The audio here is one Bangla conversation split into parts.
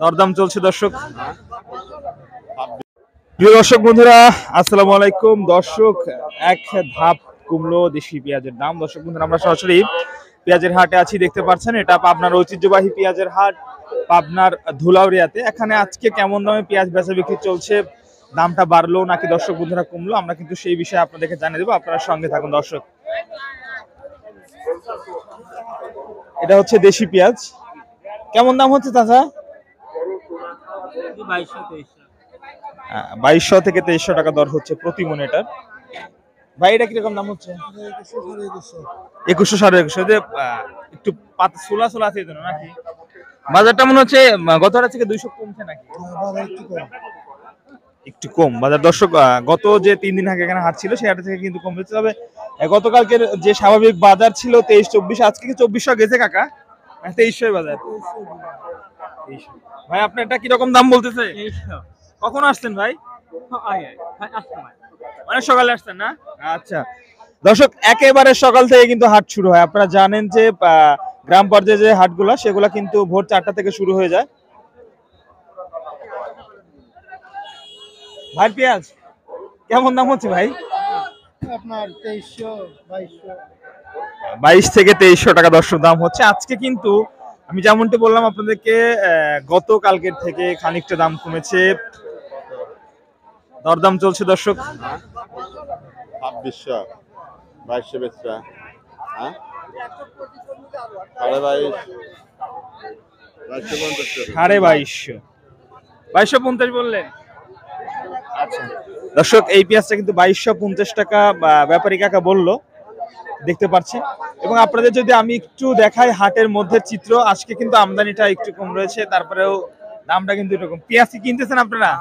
দরদাম চলছে দর্শক। প্রিয় দর্শক বন্ধুরা, আসসালামু আলাইকুম। দর্শক, এক ধাপ কমলো দেশি পেঁয়াজের দাম। দর্শক বন্ধুরা, আমরা সরাসরি পেঁয়াজের হাটে আছি, দেখতে পাচ্ছেন। এটা পাবনার ঐতিহ্যবাহী পেঁয়াজের হাট, পাবনার ধুলাউড়িয়াতে। এখানে আজকে কেমন দামে পেঁয়াজ বেচা বিক্রি চলছে, দামটা বাড়লো নাকি দর্শক বন্ধুরা কমলো, আমরা কিন্তু সেই বিষয়ে আপনাদেরকে জানিয়ে দেবো। আপনারা সঙ্গে থাকুন দর্শক। এটা হচ্ছে দেশি পেঁয়াজ। কেমন দাম হচ্ছে চাচা? 2200 থেকে 2300 টাকা দর হচ্ছে প্রতি মন। এটার ভাই, এটা কিরকম দাম হচ্ছে? 2100 2150। একটু ছোলা ছোলা আছে নাকি? বাজারটা মনে হচ্ছে গত হাট থেকে 200 কমছে নাকি? একটু কম বাজার দর্শক। গত যে 3 দিন আগে এখানে হাট ছিল, সেই হাট থেকে কিন্তু কম হচ্ছে। তবে গতকালকের যে স্বাভাবিক বাজার ছিল 23-24, আজকে কি 2400 গেছে কাকা? 2300 বাজার। ভাই, আপনার এটা কিরকম দাম বলতেছে? কখন আসছেন ভাই? অনেক সকালে আসছেন না? আচ্ছা দর্শক, একেবারে সকাল থেকে কিন্তু হাট শুরু হয়। আপনারা জানেন যে গ্রাম পর্যায়ে যে হাটগুলা, সেগুলা কিন্তু ভোর 4টা থেকে শুরু হয়ে যায়। ভাই, পেঁয়াজ কেমন দাম হচ্ছে ভাই? আপনার 22 থেকে 2300 টাকা দর্শক দাম হচ্ছে আজকে। কিন্তু আমি যেমনটি বললাম আপনাদেরকে, গতকালকের থেকে খানিকটা দাম কমেছে। দরদাম চলছে দর্শক। 2600 2200 বেচরা, হ্যাঁ 2250 2250 2250 বললেন। আচ্ছা দর্শক, এই পেঁয়াজটা কিন্তু 2250 টাকা ব্যাপারী কাকা বললো, দেখতে পাচ্ছেন। এবং আপনাদের যদি আমি একটু দেখাই হাটের মধ্যে চিত্র, আজকে কিন্তু আমদানিটা একটু কম রয়েছে, তারপরেও দামটা কিন্তু এরকম। পেঁয়াজ কি কিনতেছেন আপনারা?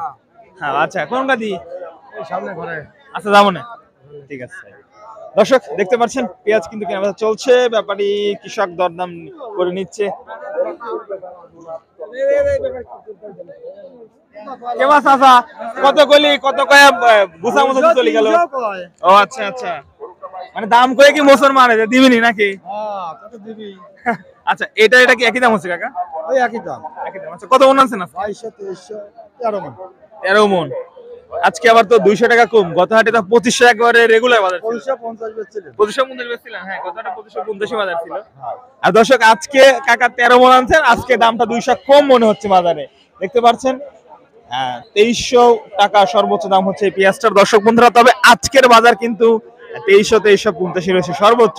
হ্যাঁ, আচ্ছা, কোন গাদি? সামনে ঘরে। আচ্ছা, যাবো না, ঠিক আছে। দর্শক দেখতে পাচ্ছেন, পেঁয়াজ কিন্তু কেনাবেচা চলছে, ব্যাপারী কৃষক দরদাম করে নিচ্ছে। কত কলি কত কয়া বুঝা মতো চলে গেল। ও আচ্ছা আচ্ছা, মানে দাম কয়ে কি মোসর মারে দিবিনি নাকি? আচ্ছা, এটা এটা কি একই দাম হচ্ছে কাকা? ওই একই দাম। একই দাম। আচ্ছা, কত মন আনছেন? 2200 2300 13 মণ। 13 মন। আজকে আবার তো 200 টাকা কম। গত হাটে তো 2500 একবারে রেগুলার বাজার ছিল। 2550 বেচছিলেন। 2550 বেচছিলেন, হ্যাঁ, গত হাটে 2550 বাজার ছিল। আর দর্শক, আজকে কাকা 13 মন আনছেন, আজকে দামটা 200 কম মনে হচ্ছে বাজারে, দেখতে পাচ্ছেন। 2300 টাকা সর্বোচ্চ দাম হচ্ছে এই পেঁয়াজটার দর্শক বন্ধুরা। তবে আজকের বাজার কিন্তু 2300-2350 রয়েছে সর্বোচ্চ।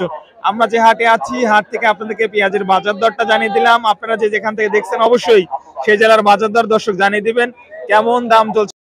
আমরা যে হাটে আছি, হাট থেকে আপনাদেরকে পেঁয়াজের বাজার দরটা জানিয়ে দিলাম। আপনারা যে যেখান থেকে দেখছেন, অবশ্যই সেই জেলার বাজার দর দর্শক জানিয়ে দিবেন কেমন দাম চলছে।